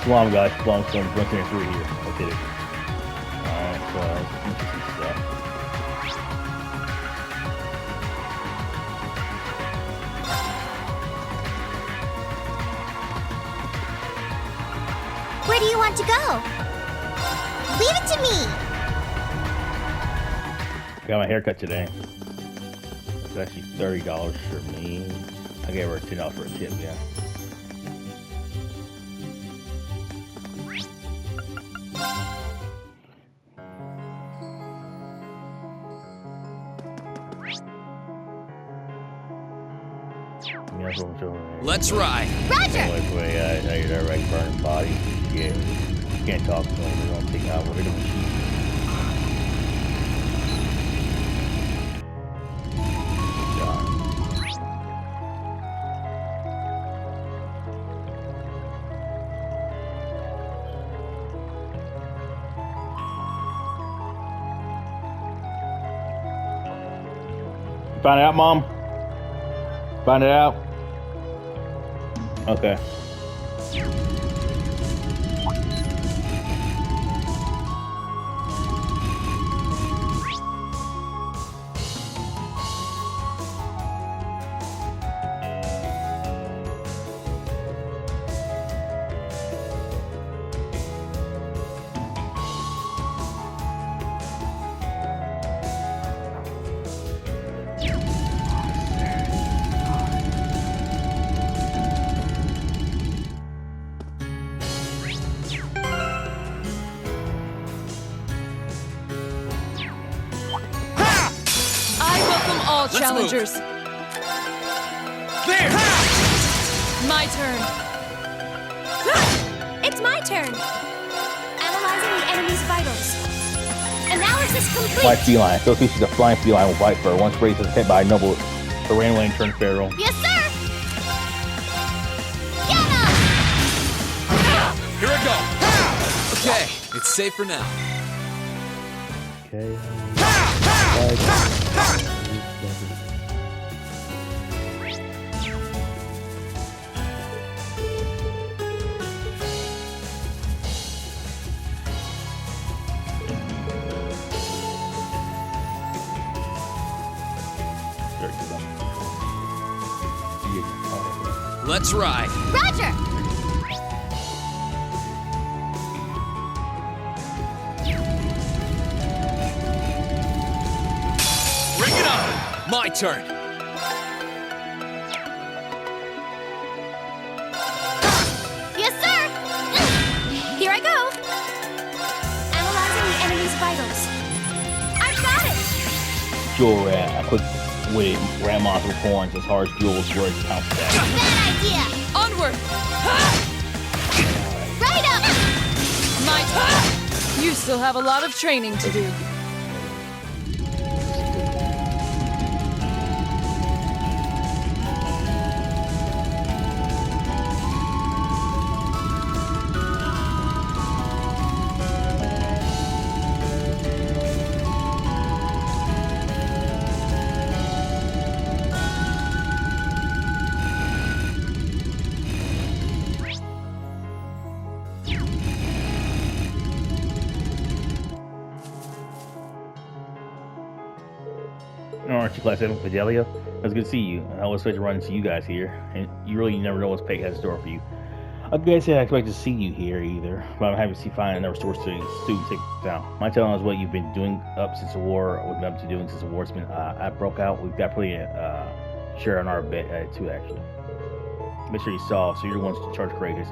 Shalom guys, Shalom Storm 173 here. Okay. Alright, so interesting stuff. Where do you want to go? Leave it to me! Got my haircut today. It's actually $30 for me. I gave her $10 for a tip, yeah. Let's ride. Roger! Anyway, you're that right burning body. Yeah. You can't talk to them. They're gonna take out what they're gonna shoot. Find it out, Mom? Find it out? Okay. Challengers. There! My turn. It's my turn. Analyzing the enemy's vitals. Analysis complete. Flying feline. So she's a flying feline with white fur. Once raised as hit by a noble, the ran away and turned feral. Yes, sir! Get him! Here I go. Okay, it's safe for now. Okay. Let's ride. Roger! Bring it on! My turn. Yes, sir! Here I go. Analyzing the enemy's vitals. I've got it! Jewel rat. A quick witted rat monster with horns as hard as jewels were its pounce back. Bad idea! Onward. Right up! My turn. You still have a lot of training to do. Aren't you Class 7 Fidelia? It's good to see you. I always expect to run into you guys here, and you really never know what's Peg has in store for you. I guess I expect to see you here either, but I'm happy to see find another source to take down. My telling is what you've been doing up since the war, what we've been up to doing since the war's been broke out. We've got plenty share on our bit too, actually. Make sure you solve, so you're the ones to charge courageous.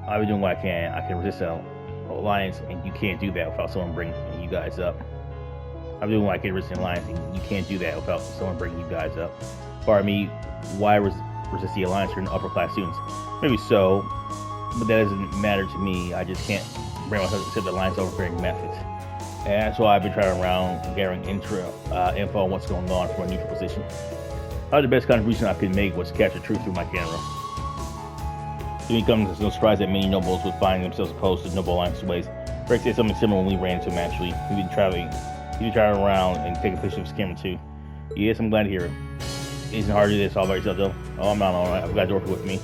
I've been doing what I can. I can resist the alliance, and you can't do that without someone bringing you guys up. I'm doing what I can resist the alliance, and you can't do that without someone bringing you guys up. Pardon me, why resist the alliance? You're upper class students. Maybe so, but that doesn't matter to me. I just can't bring myself to accept the alliance overbearing methods. And that's why I've been traveling around gathering info on what's going on from a neutral position. Probably the best contribution I could make was to capture truth through my camera. To me, comes as no surprise that many nobles would find themselves opposed to noble alliance ways. Greg said something similar when we ran into him, actually. He'd been traveling around and taking pictures of his camera, too. Yes, I'm glad to hear it. It isn't hard to do this all by yourself, though. Oh, I'm not alright. I've got Dorothy with me.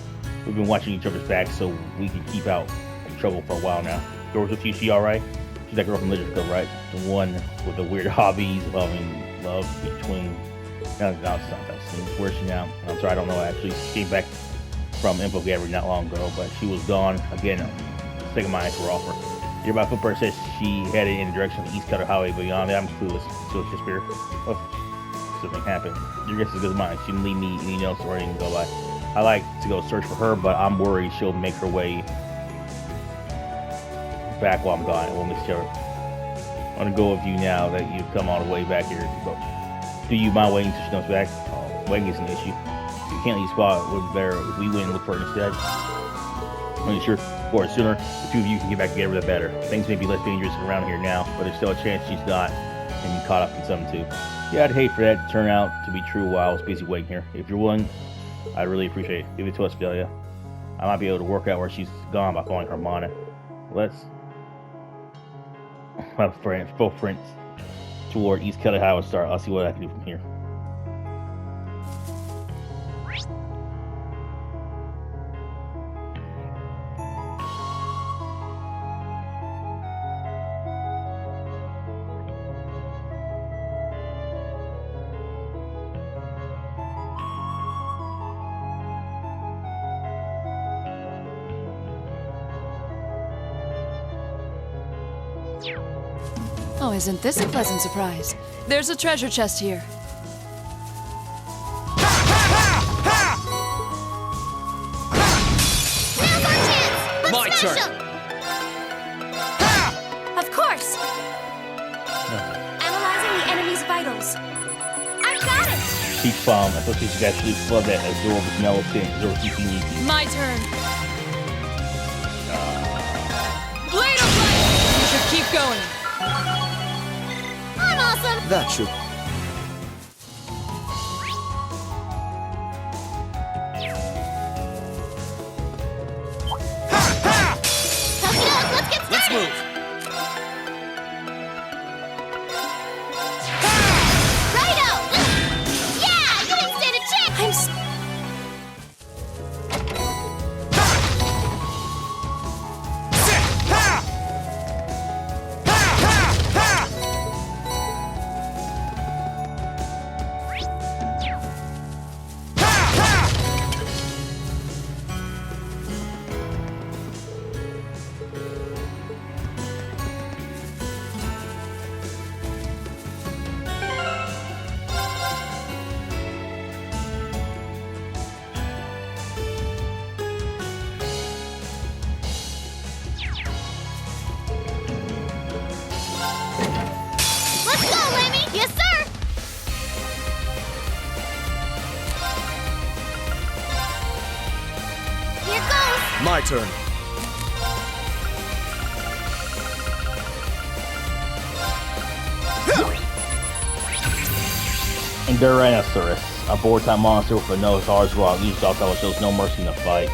We've been watching each other's backs so we can keep out trouble for a while now. Girls with you, she alright? She's that girl from Literature Club, right? The one with the weird hobbies involving love between. No, it's not that soon. Where's she now? I'm sorry, I don't know actually. She came back from Info Gallery not long ago, but she was gone. Again, sick of my eyes were offer. Nearby footprints says she headed in the direction of the East Cutter Highway. Beyond that, I'm clueless. So it's just spirit. If something happened, your guess is as good as mine. She didn't leave me any notes or anything to go by. I like to go search for her, but I'm worried she'll make her way back while I'm gone. We'll miss each other. I'm gonna go with you now that you've come all the way back here. But do you mind waiting until she comes back? Waiting is an issue. You can't leave spot. Would better if we went and look for her instead. I'm sure for it sooner the two of you can get back together, the better. Things may be less dangerous around here now, but there's still a chance she's not and you caught up in something too. Yeah, I'd hate for that to turn out to be true while I was busy waiting here. If you're willing, I'd really appreciate it. Give it to us, Delia. I might be able to work out where she's gone by calling her Mana. Let's my friend, both friends toward East Cutter Highway start. I'll see what I can do from here. Oh, isn't this a pleasant surprise? There's a treasure chest here. Now's our chance! Let's My smash turn. 'em! Of course! Analyzing the enemy's vitals. I've got it! Peach Bomb. I thought you guys actually flood that adorable mellow thing. My turn. Blade of light! You should keep going. I'm awesome! That should. Tough it up, let's get started! Let's move. Righto! Yeah! You didn't stand a chance! Let's go, Lemmy! Yes, sir! Here goes! My turn. Enduranosaurus, a board-type monster with a nose hard as rock. These docile shows no mercy in the fight.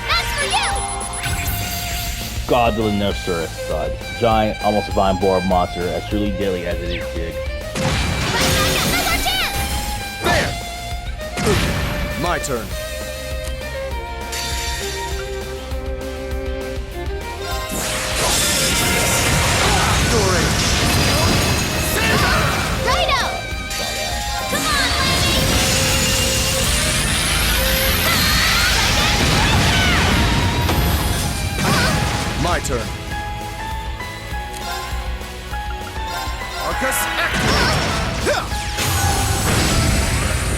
That's for you! Godlinosaurus, giant, almost divine boar monster, as truly deadly as it is big. Now's our chance! There. My turn. Righto! Come on, Lemmy! My turn. Arcus X.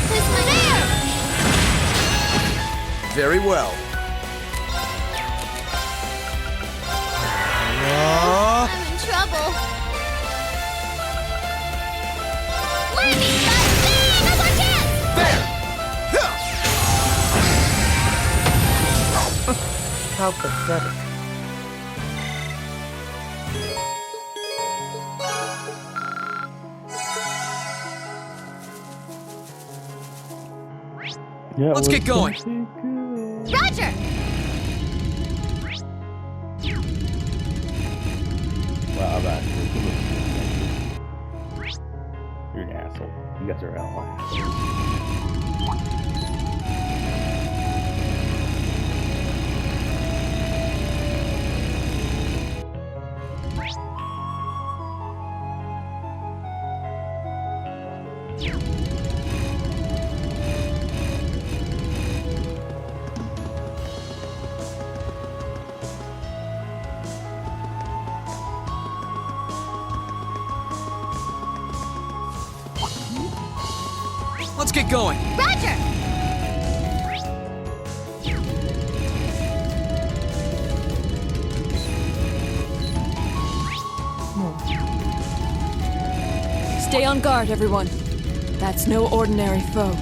Who's my there? Very well. I'm in trouble. Lemmy! Now's our chance! There. How pathetic. Yeah, Let's get going. Roger! Wow, you're an asshole. You guys are outliers. get going. Roger! Stay on guard, everyone. That's no ordinary foe.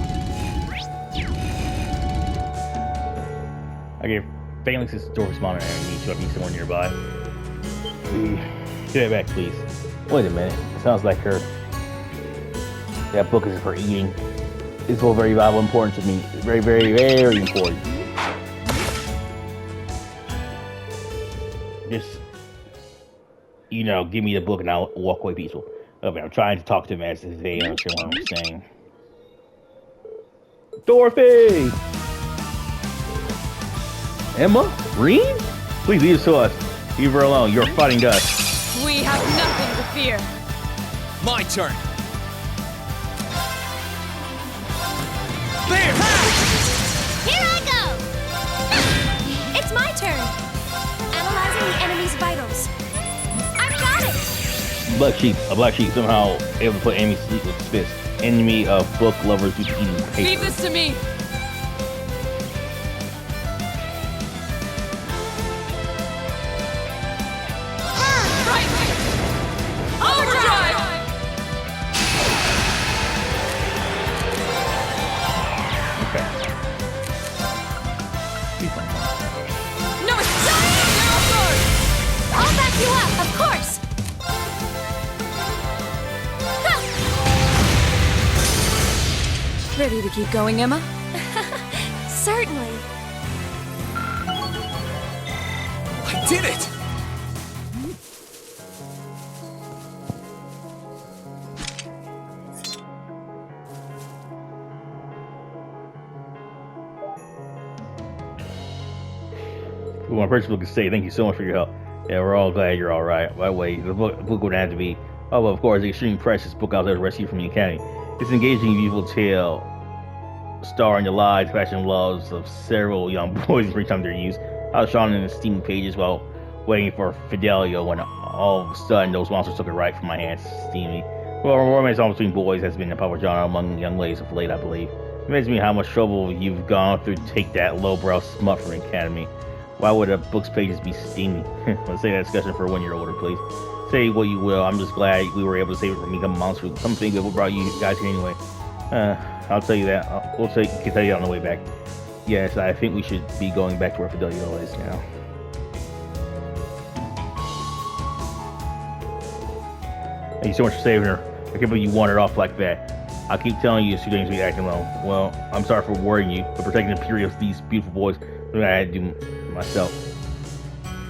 I gave Phalanx's door responder enemy so I can be somewhere nearby. Get it back, please. Wait a minute. It sounds like her. That book is for eating. It's all very valuable, important to me. Very, very, very important. Just, you know, give me the book and I'll walk away peaceful. Okay, I'm trying to talk to them as they understand what I'm saying. Dorothy! Emma? Rean? Please leave us to us. Leave her alone. You're fighting dust. We have nothing to fear. My turn. There! Here I go! It's my turn. Analyzing the enemy's vitals. I've got it! A black sheep somehow able to put enemy to sleep with his fist. Enemy of book lovers who's eating paper. Leave this to me. I'll back you up, of course! Ready to keep going, Emma? Certainly. I did it! Well, my principal can say thank you so much for your help. Yeah, we're all glad you're all right. By the way, the book would have to be, oh, well, of course, the extremely precious book out there to rescue from the academy. It's an engaging, beautiful tale starring the lives, passion, and loves of several young boys in free time their use. I was drawn in the steamy pages while waiting for Fidelio when all of a sudden those monsters took it right from my hands, steamy. Well, romance on between boys has been a popular genre among young ladies of late, I believe. It amazes me how much trouble you've gone through to take that lowbrow smut from the academy. Why would a book's pages be steamy? Let's say that discussion for 1 year older, please. Say what you will, I'm just glad we were able to save it from becoming a monster. Come think of what brought you guys here anyway. I'll tell you that. Can tell you on the way back. Yes, I think we should be going back to where Fidelio is now. Thank you so much for saving her. I can't believe you wandered off like that. I keep telling you it's too dangerous to be acting alone. Well, I'm sorry for worrying you, but protecting the purity of these beautiful boys, something I had to do myself.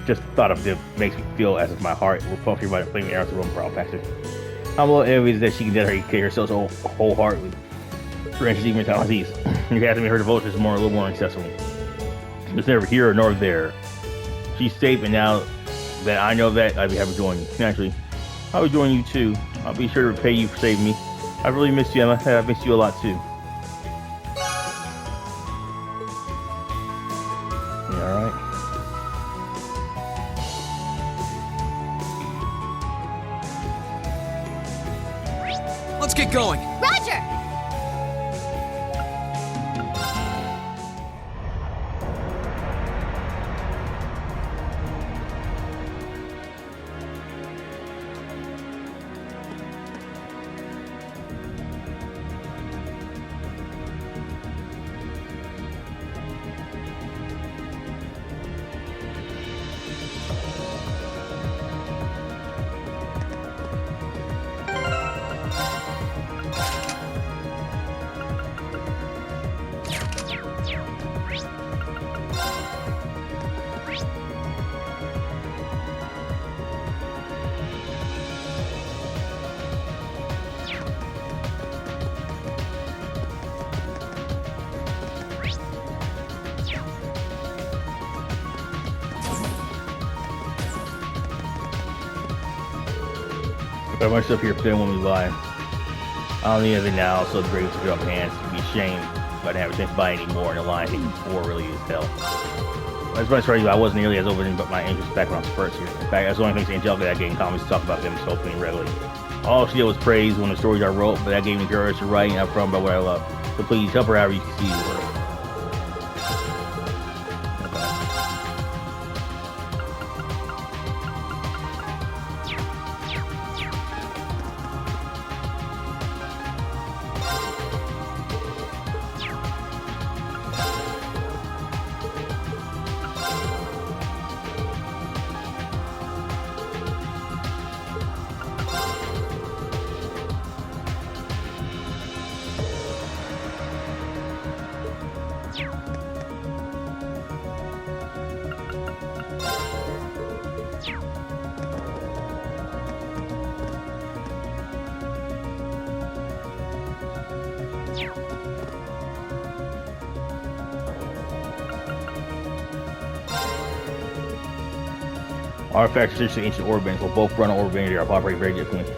Just the thought of it makes me feel as if my heart were pumped by the flaming arrows of the Roman proud pastor. I'm a little envious that she can dedicate herself so wholeheartedly. Her interest even mentalities. You have to make her devotion is a little more accessible. It's never here nor there. She's safe, and now that I know that, I'd be happy to join you. Naturally, I'll be joining you too. I'll be sure to repay you for saving me. I've really missed you, Emma. I've missed you a lot too. Alright. Let's get going. Roger! Got much stuff here for when we buy. I don't need anything now, so the grades will get off hands. It'd be a shame if I didn't have a chance to buy any more, and the line taking 4 really is hell. As much as I wasn't nearly as open, but my interest back around first here. In fact, that's the only thing Angelica that gave me comments to talk about them so openly and regularly. All she did was praise when the stories I wrote, but that gave me courage to write and upfront about what I love. So please help her however you see her. Artifacts are essentially ancient orb bands, will both run orb bands are operate very differently.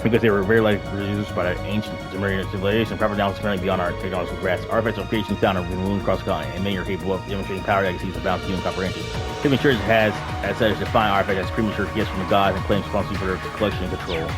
Because they were very likely produced by the ancient Sumerian civilization, proper knowledge currently beyond our technological grasp. Artifacts are creations found in moons across the continent, and many are capable of demonstrating power that exceeds the bounds of human comprehension. Human Church has, as such, defined artifacts as premature gifts from the gods and claims responsibility for their collection and control.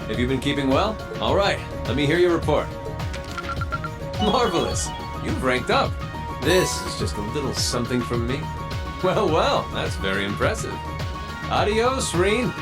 Have you been keeping well? All right, let me hear your report. Marvelous. You've ranked up. This is just a little something from me. Well, that's very impressive. Adios, Rean.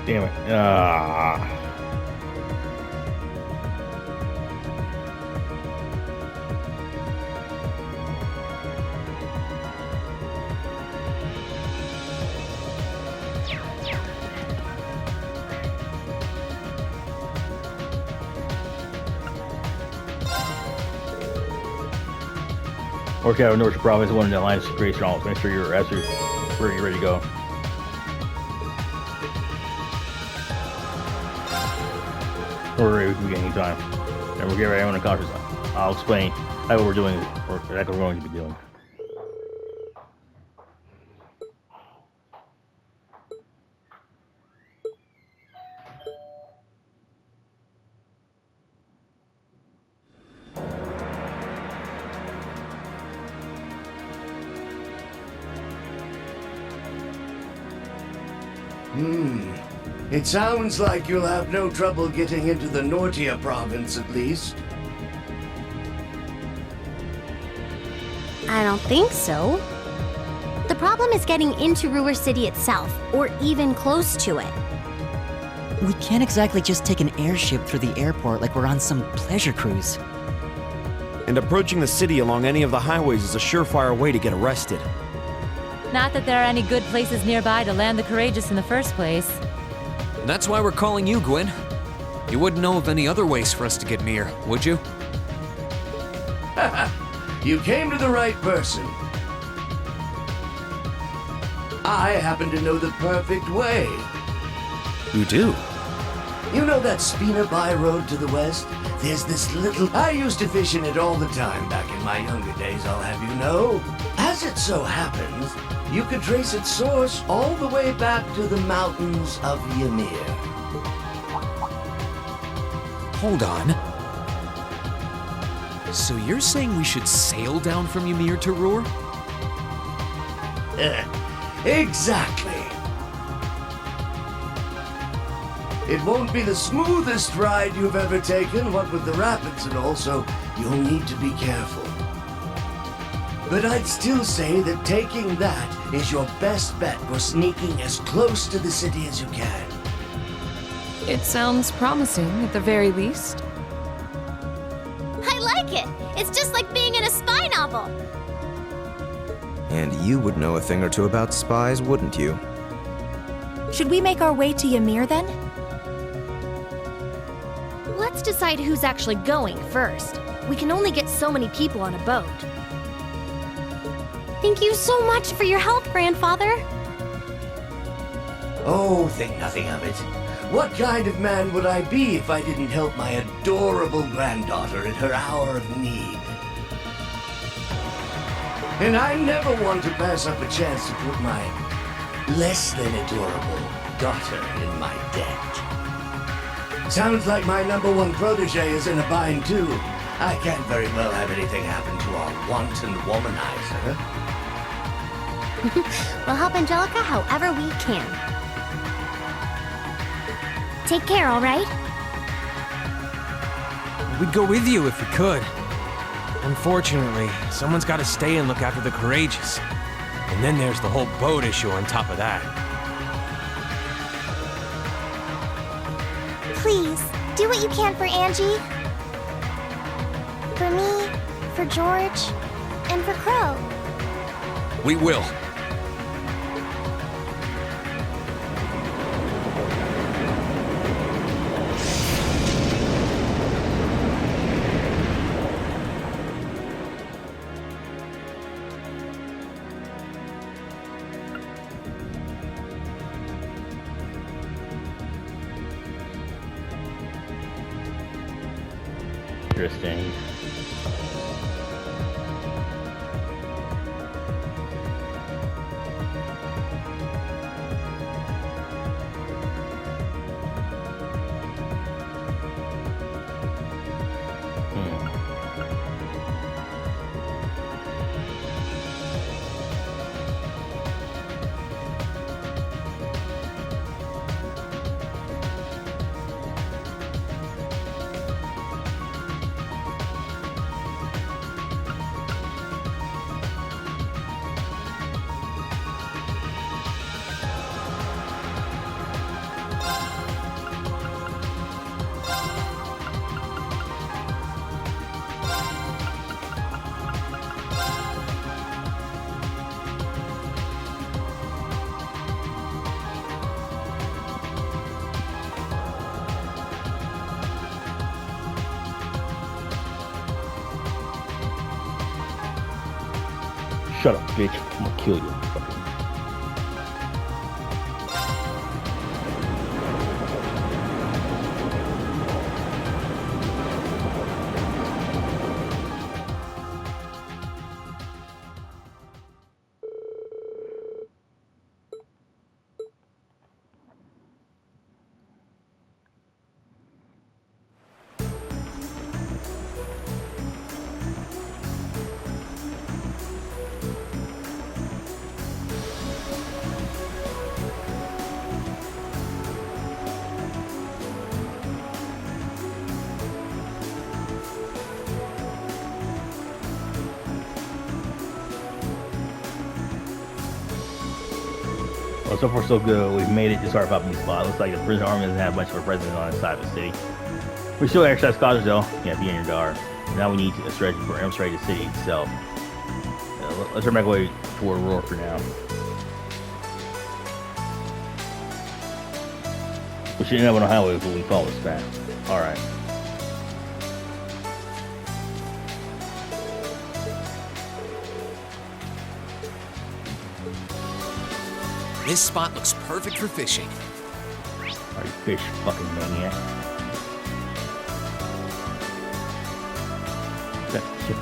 Damn it. Ah. Work out of North Province, one in the alliance is pretty strong. So make sure you're ready to go. We're ready to begin anytime. And we'll get right on the conference. I'll explain how we're doing, or exactly what we're going to be doing. It sounds like you'll have no trouble getting into the Nortia province, at least. I don't think so. The problem is getting into Ruhr City itself, or even close to it. We can't exactly just take an airship through the airport like we're on some pleasure cruise. And approaching the city along any of the highways is a surefire way to get arrested. Not that there are any good places nearby to land the courageous in the first place. That's why we're calling you, Gwen. You wouldn't know of any other ways for us to get near, would you? You came to the right person. I happen to know the perfect way. You do? You know that Spina Bay road to the west? There's this little... I used to fish in it all the time back in my younger days, I'll have you know. As it so happens, you could trace its source all the way back to the mountains of Ymir. Hold on. So you're saying we should sail down from Ymir to Ruhr? Exactly. It won't be the smoothest ride you've ever taken, what with the rapids and all, so you'll need to be careful. But I'd still say that taking that is your best bet for sneaking as close to the city as you can. It sounds promising, at the very least. I like it! It's just like being in a spy novel! And you would know a thing or two about spies, wouldn't you? Should we make our way to Ymir then? Let's decide who's actually going first. We can only get so many people on a boat. Thank you so much for your help, Grandfather. Oh, think nothing of it. What kind of man would I be if I didn't help my adorable granddaughter in her hour of need? And I never want to pass up a chance to put my less than adorable daughter in my debt. Sounds like my #1 protege is in a bind too. I can't very well have anything happen to our wanton womanizer. We'll help Angelica however we can. Take care, all right? We'd go with you if we could. Unfortunately, someone's got to stay and look after the courageous. And then there's the whole boat issue on top of that. Please, do what you can for Angie. For me, for George, and for Crow. We will. Interesting. Shut up, bitch. I'm gonna kill you. Fucking. Well, so far so good. We've made it to start popping these spots. Looks like the prison army doesn't have much of a presence on the side of the city. We still exercise caution though. Yeah, be on your guard. Now we need a strategy for infiltrating the city itself. Let's turn back away toward Roar for now. We should end up on a highway when we follow this path. Alright. This spot looks perfect for fishing. Are you fish fucking maniac? That shit.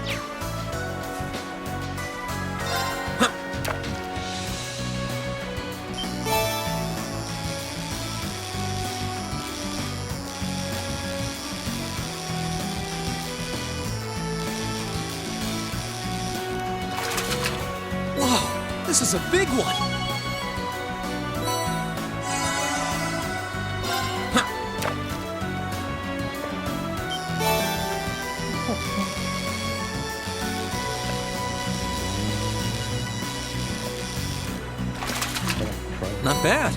Whoa, this is a big one. Not bad.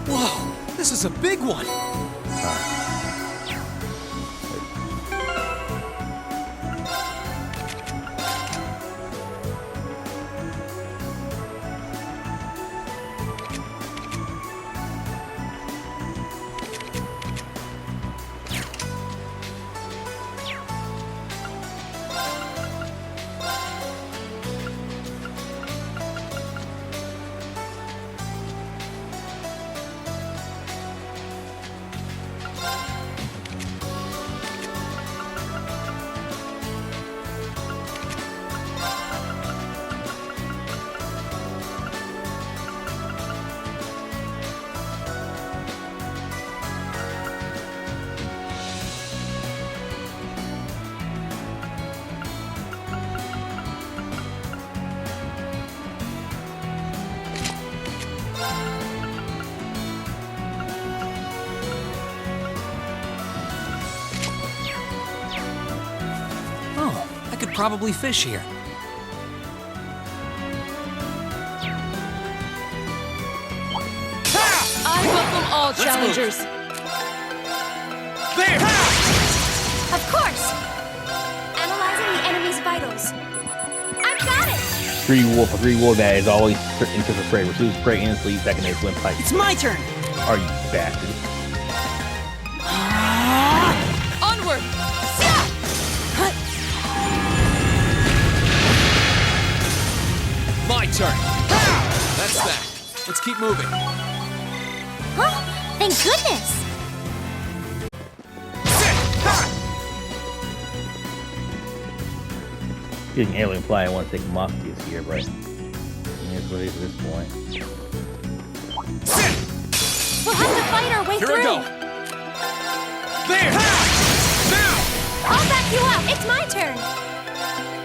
Whoa, this is a big one. Probably fish here. I welcome all challengers. There! Of course! Analyzing the enemy's vitals. I've got it! A green wolf that is always into the prey. Receives prey instantly, second they swim pipe. It's my turn! Are you bastard? Onward! My turn. That's that. Let's keep moving. Huh? Thank goodness! Getting alien fly, I want to take Mafia is here, but that's what it is at this point. We'll have to fight our way Here through! I go. There! Now! I'll back you up! It's my turn!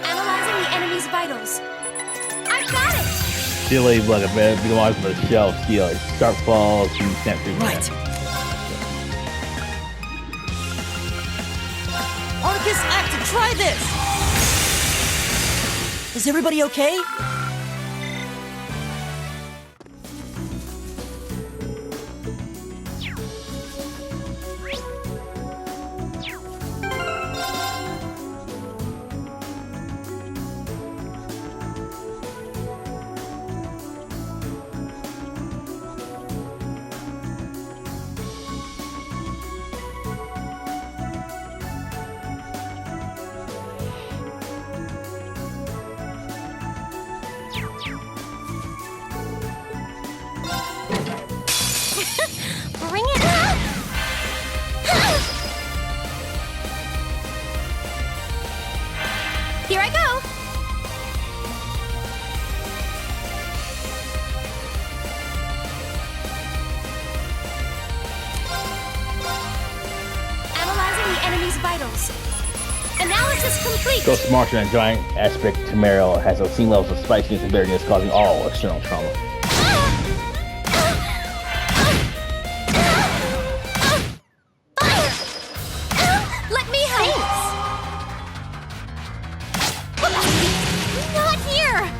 Analyzing the enemy's vitals. I've got it! Still a like a bad be on the shelf, steal it. Sharp falls, you can't figure Right. Arcus, act to try this! Is everybody okay? Here I go! Analyzing the enemy's vitals. Analysis complete! Ghost Martian and Giant Aspect Tamariel has obscene levels of spiciness and bitterness, causing all external trauma. Let me help! Not here!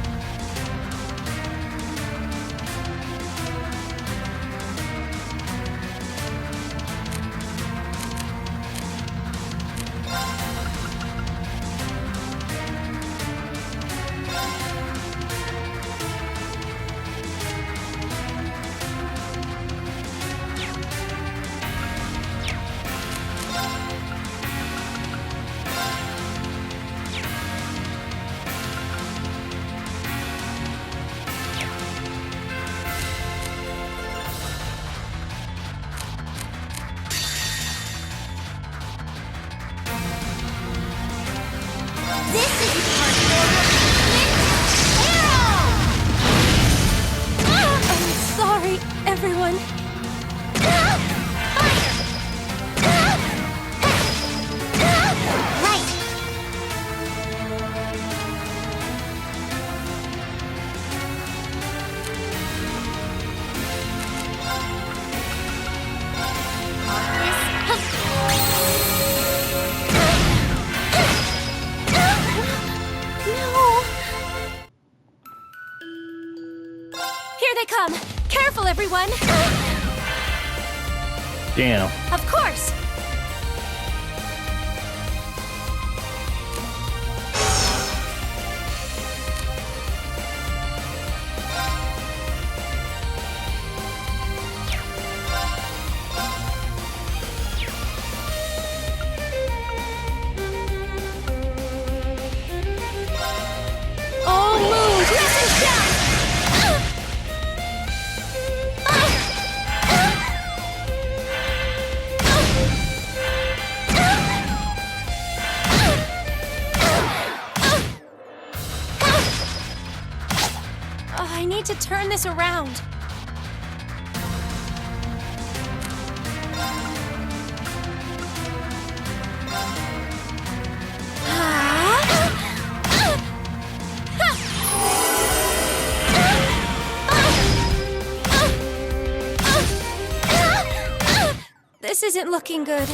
Everyone. Here they come! Careful, everyone! Damn. Of course! All moves, listen down! I need to turn this around. This isn't looking good.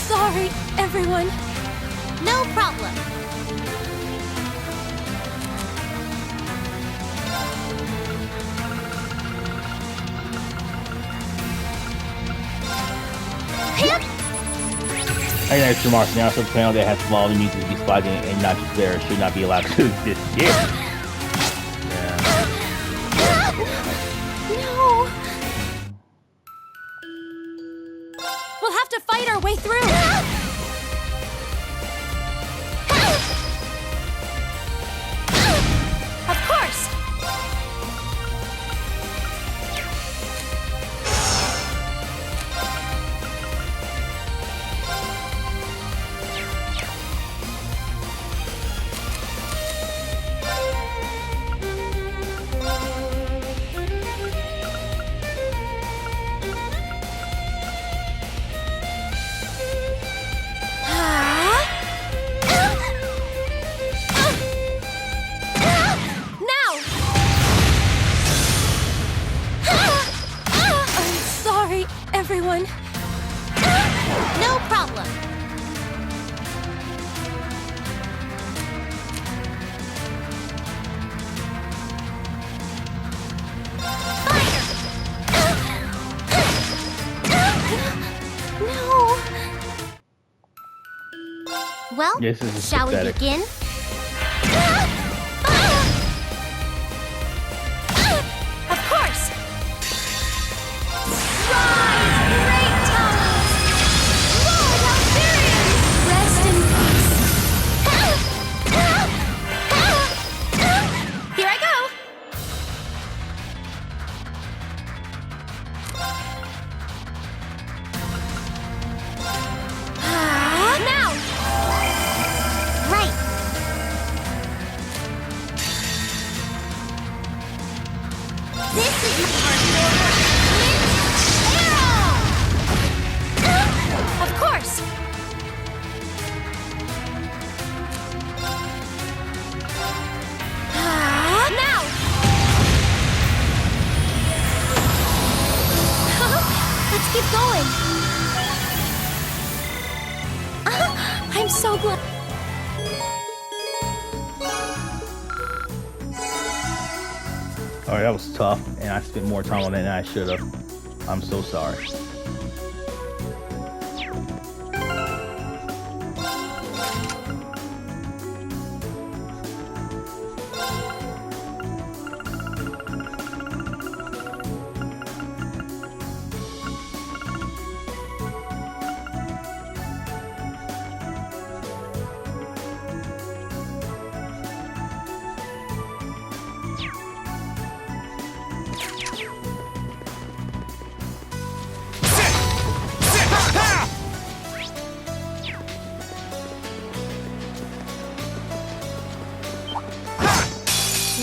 Sorry, everyone. No problem. Hey, nice remarks. Now, some panel that has quality music to be spotted and not just there should not be allowed to exist. Yeah. No. We'll have to fight our way through. Of course. Well, This is shall we pathetic. begin? Of course! Rise, great towers! Lord Alfarian! Rest in peace. Here I go! Now! Right! This is my arrow! Of course! Now! Let's keep going! I'm so glad. Alright, that was tough, and I spent more time on it than I should have. I'm so sorry.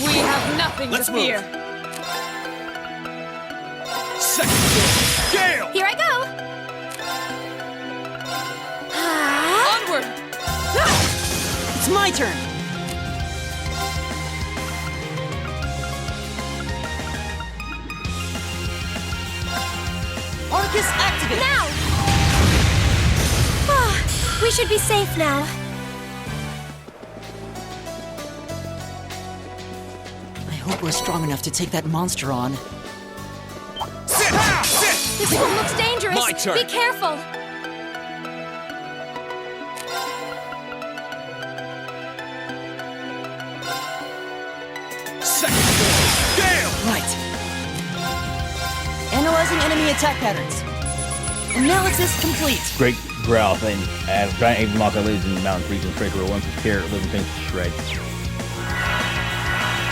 We have nothing Let's to move. fear. Second Gale! Here I go! Onward! It's my turn! Arcus activate! Now! We should be safe now. I hope we're strong enough to take that monster on. Sit! Sit! This one looks dangerous. My turn. Be careful. Second Gale! Right. Analyzing enemy attack patterns. Analysis complete. Great growth, and as giant ape monster lives in the mountains, regions, trade where one can tear living things to shreds.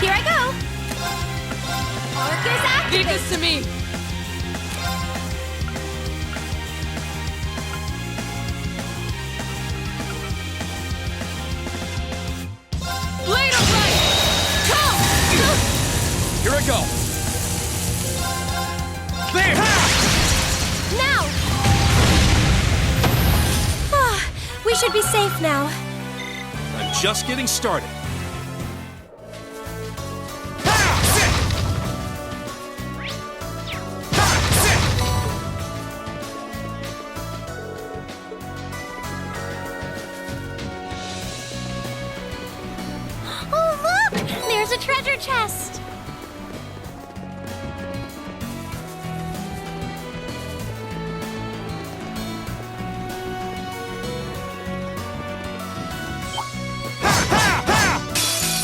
Here I go. Arcus activate. Leave this to me. Blade of light! Come! Here I go! There! Now! We should be safe now. I'm just getting started. Oh, look! There's a treasure chest.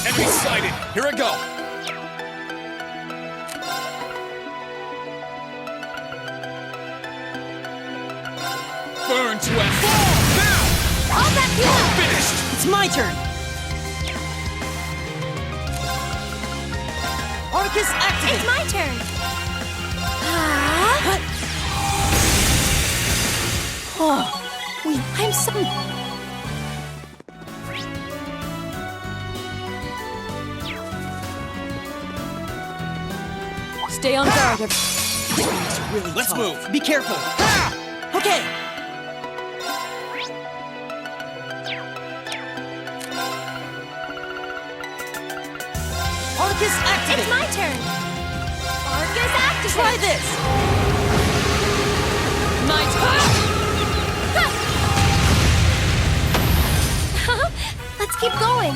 Enemy sighted! Here I go! Burn to a fall! Now! All that fuel! Finished! It's my turn. Arcus activate. It's my turn. I'm so... Stay on guard. This one's really Let's tough. move. Be careful. Okay. Arcus activate. It's my turn. Arcus activate. Try this. My turn. Let's keep going.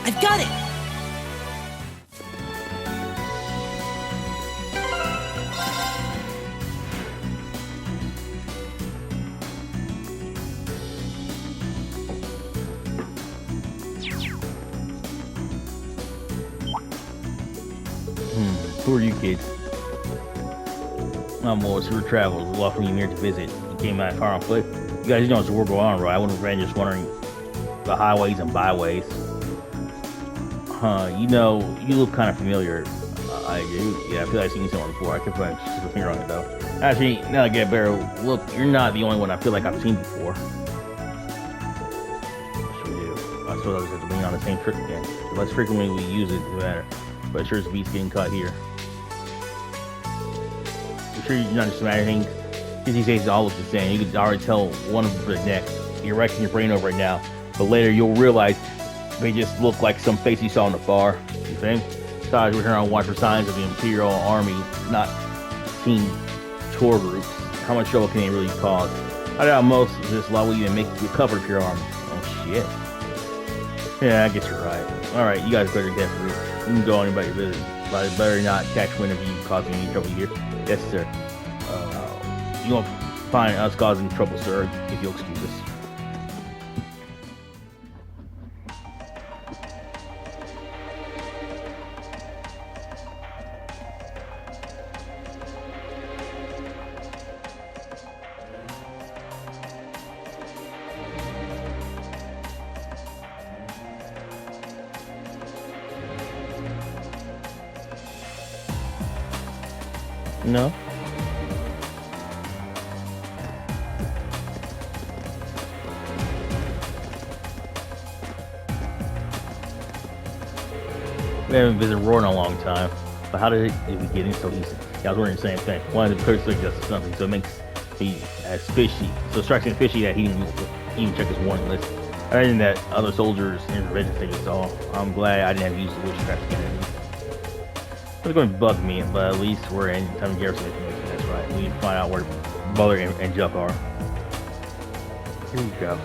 I've got it. Who are you kids? I'm Morris, who travels, welcoming you here to visit. You came out far on foot. You guys know it's a world go on, right? I wouldn't have just wondering the highways and byways. You know, you look kind of familiar. I do. Yeah, I feel like I've seen someone before. I could put a finger on it though. Actually, now that I get a better look, you're not the only one I feel like I've seen before. Sure do. I suppose I have to bring on the same trick again. The less frequently we use it, the better. But it sure as beats getting caught here. I'm sure you're not just imagining things. These days all look the same. You can already tell one of them for the next. You're racking your brain over right now. But later you'll realize they just look like some face you saw in the far. You think? Besides, we're here on watch for signs of the Imperial Army, not team tour groups. How much trouble can they really cause? I doubt most of this law will even make you cover of your army. Oh shit. Yeah, I guess you're right. Alright, you guys better get through. You can go on about your business. But I better not catch wind of you causing any trouble here. Yes, sir. You won't find us causing trouble, sir, if you'll excuse us. No. We haven't visited Roar in a long time, but how did it begin so easy? Yeah, I was wondering the same thing. One of the person does something, so it makes me as fishy. So it strikes me fishy that he didn't even check his warning list. I imagine that other soldiers' intervention thing is all. I'm glad I didn't have to use the witchcraft again. It's going to bug me, but at least we're in time to garrison information. That's right. We need to find out where Butler and Juck are. Here you go.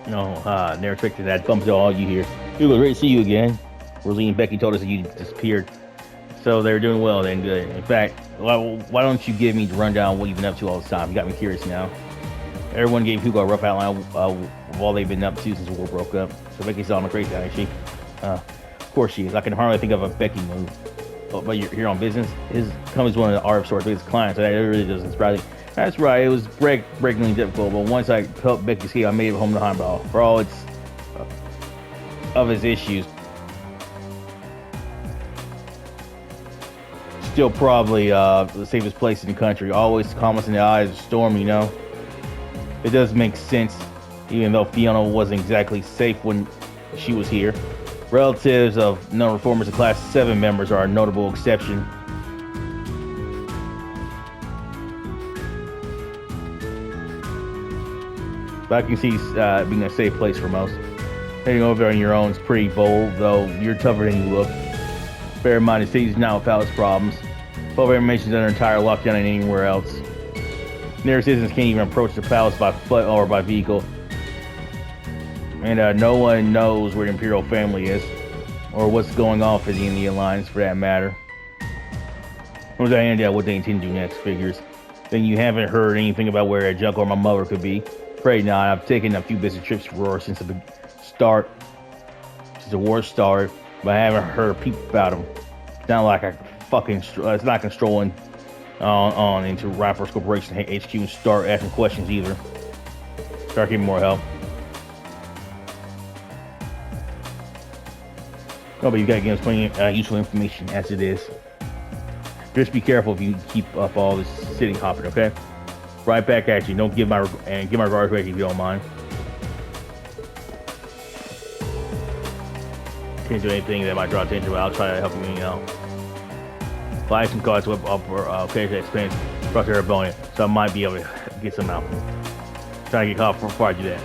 No, never expected that. Bump to all you here. It was great to see you again. Rosalie and Becky told us that you disappeared. So they're doing well then, good. In fact, why don't you give me the rundown of what you've been up to all this time? You got me curious now. Everyone gave Hugo a rough outline of all they've been up to since the war broke up. So Becky's on a great guy, is she? Of course she is. I can hardly think of a Becky move. But you're here on business? His company's one of the RF Store's biggest clients, so that really doesn't surprise me. That's right, it was breakingly difficult, but once I helped Becky escape, I made it home to Heimball. For all its of his issues, still probably the safest place in the country. Always calmest in the eyes of the storm, you know. It does make sense, even though Fiona wasn't exactly safe when she was here. Relatives of non-reformers and Class 7 members are a notable exception. But I can see being a safe place for most. Heading over there on your own is pretty bold, though you're tougher than you look. Bear in mind, the city's now without its problems. Both information's under entire lockdown and anywhere else. Nearest citizens can't even approach the palace by foot or by vehicle. And no one knows where the Imperial family is, or what's going on for the Indian Alliance, for that matter. Once I find out what they intend to do next, figures. Then you haven't heard anything about where Juck or my mother could be. Afraid not. I've taken a few business trips to Roar since the war started, but I haven't heard a peep about them. It's not like I fucking. It's not like I'm strolling on into Rifles Corporation HQ and start asking questions either. Start getting more help. Oh, but you gotta give us plenty of useful information as it is. Just be careful if you keep up all this city hopping, okay? Right back at you. Don't give my regards back if you don't mind. Can't do anything that might draw attention, but I'll try to help you out. Fly some cards up occasional expense across their opponent, so I might be able to get some out. Trying to get caught before I do that.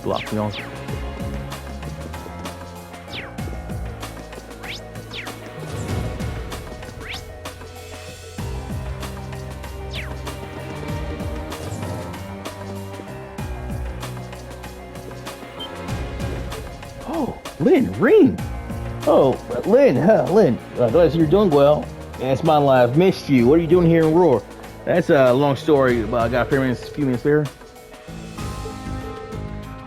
Block me on. Oh, Lynn, Rean. Oh, Lynn, Lynn. Glad to see you're doing well. Yeah, it's my life. Missed you. What are you doing here in Roar? That's a long story, but I got a few minutes there.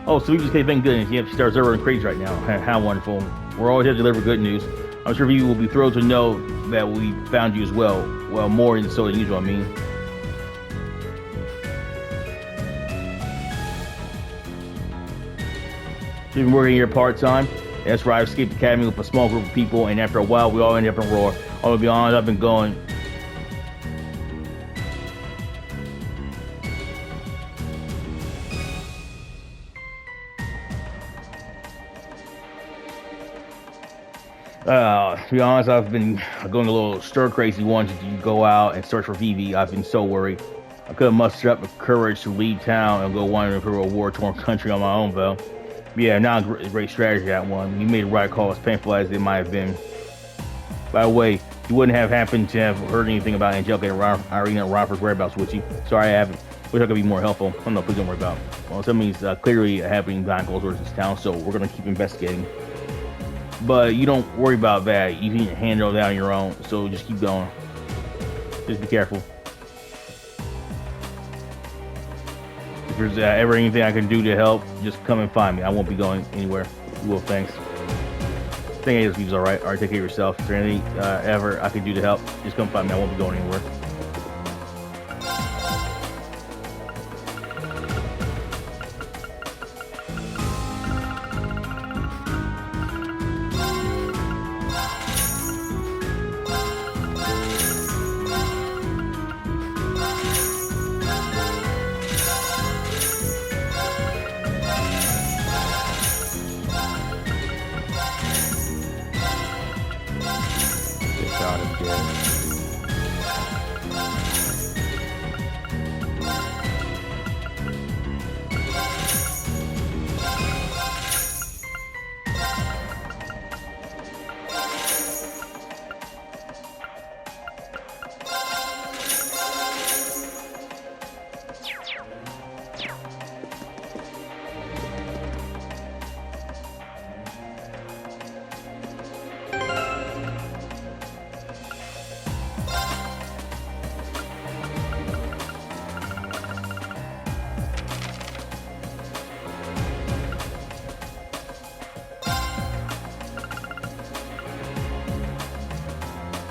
Oh, so we just can't thank goodness. You have to start server and crates right now. How wonderful. We're always here to deliver good news. I'm sure you will be thrilled to know that we found you as well. Well, more than so than usual, I mean. You've been working here part-time. That's right, I escaped the academy with a small group of people, and after a while, we all ended up in Roar. I'm gonna be honest, I've been going... to be honest, I've been going a little stir-crazy once. If you go out and search for Vivi, I've been so worried. I couldn't muster up the courage to leave town and go wandering through a war-torn country on my own, though. Yeah, not a great strategy, that one. You made the right call, as painful as it might have been. By the way, you wouldn't have happened to have heard anything about Angelica and Irina and Robert's whereabouts, would you? Sorry, I haven't. Wish I could be more helpful. Oh, no, please don't worry about it. Well, something's clearly happening behind closed doors in this town, so we're going to keep investigating. But you don't worry about that. You can handle that on your own, so just keep going. Just be careful. If there's ever anything I can do to help, just come and find me. I won't be going anywhere. Well, thanks. I think it is alright. Alright, take care of yourself. If there's anything ever I can do to help, just come find me. I won't be going anywhere.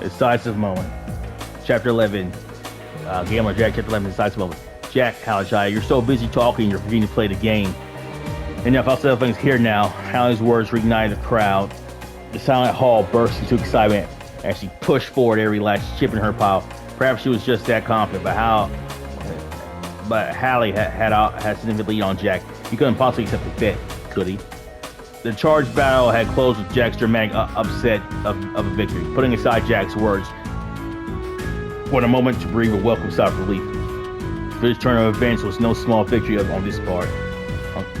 Decisive moment. Chapter 11. Gambler Jack, Chapter 11, decisive moment. Jack, Halajai, you're so busy talking, you're forgetting to play the game. Enough, I'll settle things here now. Hallie's words reignited the crowd. The silent hall burst into excitement as she pushed forward every last chip in her pile. Perhaps she was just that confident, but Hallie had significant lead on Jack. He couldn't possibly accept the bet, could he? The charged battle had closed with Jack's dramatic upset of a victory, putting aside Jack's words for a moment to breathe a welcome sigh of relief. this turn of events was no small victory on this part.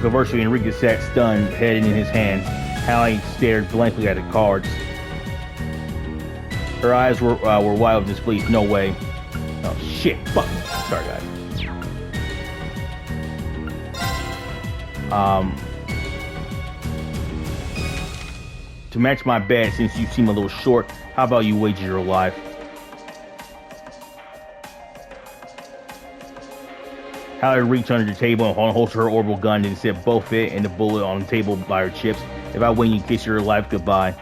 Conversely, Enrique sat stunned, head in his hands. Hallie stared blankly at the cards. Her eyes were wide with disbelief. No way. Oh shit! Fuck. Sorry, guys. To match my bet, since you seem a little short, how about you wager your life? Hallie reached under the table and holstered her orbital gun and set both it and the bullet on the table by her chips. If I win, you kiss your life goodbye.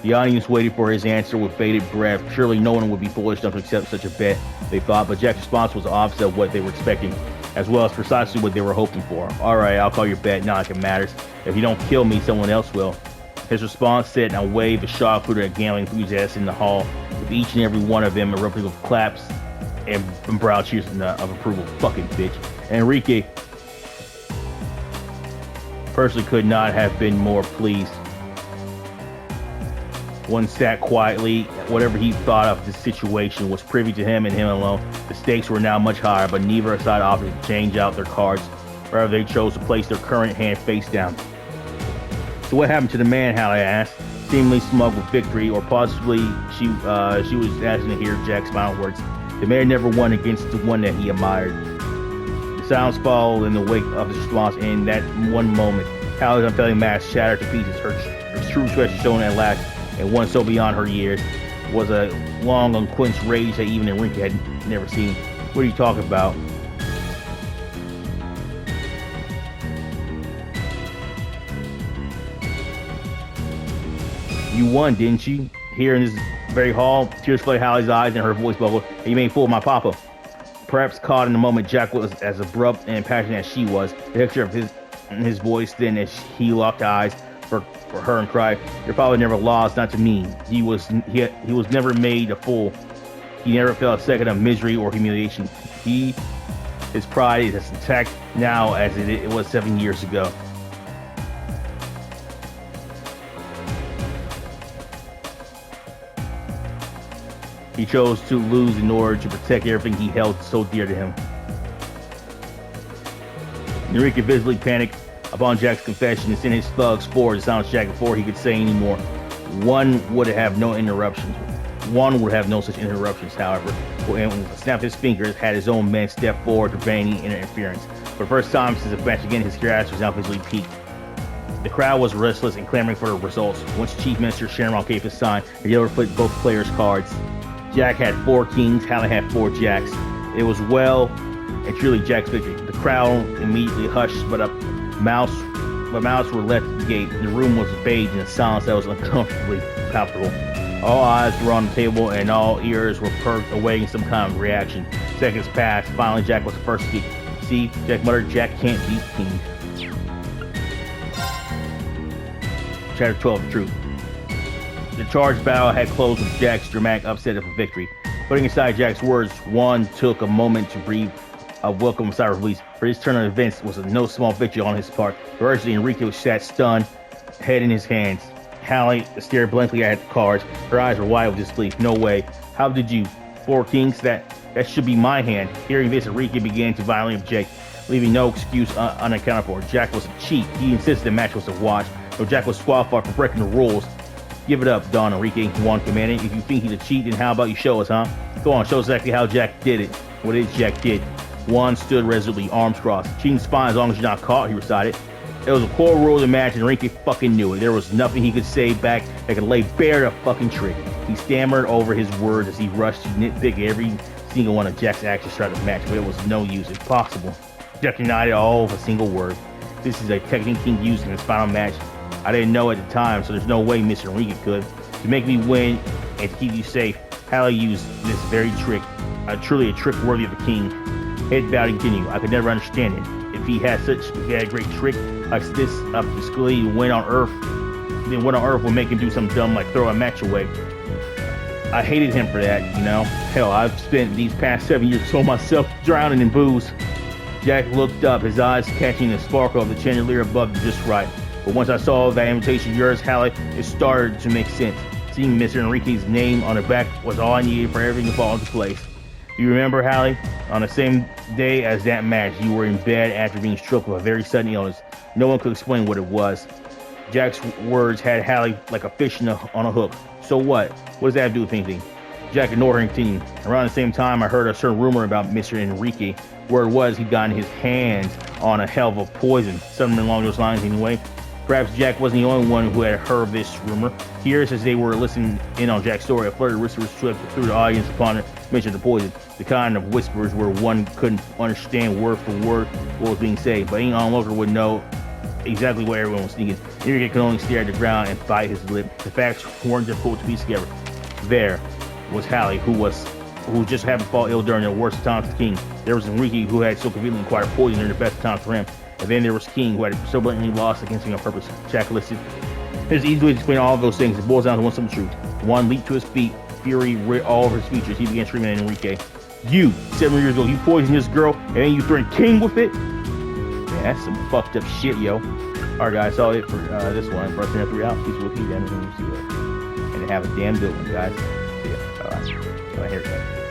The audience waited for his answer with bated breath. Surely no one would be foolish enough to accept such a bet, they thought, but Jack's response was the opposite of what they were expecting, as well as precisely what they were hoping for. Alright, I'll call your bet, not like it matters. If you don't kill me, someone else will. His response set a wave of shock through the gambling enthusiasts in the hall, with each and every one of them erupting with claps and brow cheers of approval. Fucking bitch. Enrique personally could not have been more pleased. One sat quietly. Whatever he thought of the situation was privy to him and him alone. The stakes were now much higher, but neither side opted to change out their cards. Rather, they chose to place their current hand face down. So what happened to the man, Hallie asked, seemingly smug with victory, or possibly she was asking to hear Jack's final words. The man never won against the one that he admired. The silence followed in the wake of his response. In that one moment, Hallie's unfailing mask shattered to pieces. Her true treasure shone at last, and one so beyond her years was a long, unquenched rage that even Enrique had never seen. What are you talking about? You won, didn't you? Here in this very hall, tears flooded Hallie's eyes and her voice bubbled. You made fool of my papa. Perhaps caught in the moment, Jack was as abrupt and passionate as she was. The picture of his voice then as he locked eyes for her and cried, "Your father never lost, not to me. He was never made a fool. He never felt a second of misery or humiliation. His pride is as intact now as it was 7 years ago." He chose to lose in order to protect everything he held so dear to him. Enrique visibly panicked upon Jack's confession and sent his thugs forward to silence Jack before he could say any more. One would have no such interruptions, however, and with a snap of his fingers, had his own men step forward to prevent any interference. For the first time since the match again, his curiosity was now visibly piqued. The crowd was restless and clamoring for the results. Once Chief Minister Shamrock gave his sign, he overflipped both players' cards. Jack had 4 kings, Hallie had 4 jacks. It was well and truly Jack's victory. The crowd immediately hushed, but mouths were left at the gate. The room was bathed in a silence that was uncomfortably palpable. All eyes were on the table and all ears were perked, awaiting some kind of reaction. Seconds passed. Finally, Jack was the first to speak. "See," Jack muttered, "Jack can't beat King." Chapter 12, the truth. The charged battle had closed with Jack's dramatic upset of a victory. Putting aside Jack's words, Juan took a moment to breathe a welcome sigh of release. For his turn of events was no small victory on his part. Virtually, Enrique sat stunned, head in his hands. Hallie stared blankly at the cards. Her eyes were wide with disbelief. "No way. How did you? 4 kings? That should be my hand." Hearing this, Enrique began to violently object, leaving no excuse unaccounted for. Jack was a cheat. He insisted the match was a watch, though Jack was disqualified for breaking the rules. "Give it up, Don," Enrique, Juan commanded. "If you think he's a cheat, then how about you show us, huh? Go on, show us exactly how Jack did it." "What is Jack did?" Juan stood resolutely, arms crossed. "Cheating's fine as long as you're not caught," he recited. It was a core rule of the match, and Enrique fucking knew it. There was nothing he could say back that could lay bare the fucking trick. He stammered over his words as he rushed to nitpick every single one of Jack's actions throughout the match, but it was no use. Impossible. Jack denied it all with a single word. This is a technique King used in his final match. I didn't know at the time, so there's no way Mr. Enrique could. To make me win and to keep you safe, Hallie used this very trick. Truly a trick worthy of the king. Head bowed and continued. I could never understand it. If he had a great trick like this up the schoolie, then what on earth would make him do something dumb like throw a match away? I hated him for that, you know. Hell, I've spent these past 7 years so myself drowning in booze. Jack looked up, his eyes catching the sparkle of the chandelier above him just right. But once I saw that invitation of yours, Hallie, it started to make sense. Seeing Mr. Enrique's name on the back was all I needed for everything to fall into place. You remember, Hallie? On the same day as that match, you were in bed after being struck with a very sudden illness. No one could explain what it was. Jack's words had Hallie like a fish on a hook. So what? What does that have to do with anything? Jack ignored her and continued. Around the same time, I heard a certain rumor about Mr. Enrique. Word was he'd gotten his hands on a hell of a poison. Something along those lines anyway. Perhaps Jack wasn't the only one who had heard this rumor. Here, as they were listening in on Jack's story, a flurry of whispers swept through the audience upon the mention of the poison. The kind of whispers where one couldn't understand word for word what was being said, but any onlooker would know exactly what everyone was thinking. Enrique could only stare at the ground and bite his lip. The facts weren't difficult to piece together. There was Hallie, who just happened to fall ill during the worst times of the king. There was Enrique, who had so conveniently acquired poison during the best times for him. And then there was King, who had so blatantly lost against him on purpose. Jack listed. There's easy way to explain all of those things. It boils down to one simple truth. One leaped to his feet, fury writ all over his features. He began screaming at Enrique. You, 7 years old, you poisoned this girl, and then you threatened King with it? Man, that's some fucked up shit, yo. Alright, guys, that's all it for this one. For us to have 3 hours, please will keep damn it. And have a damn good one, guys. See ya. Bye-bye. Got my haircut.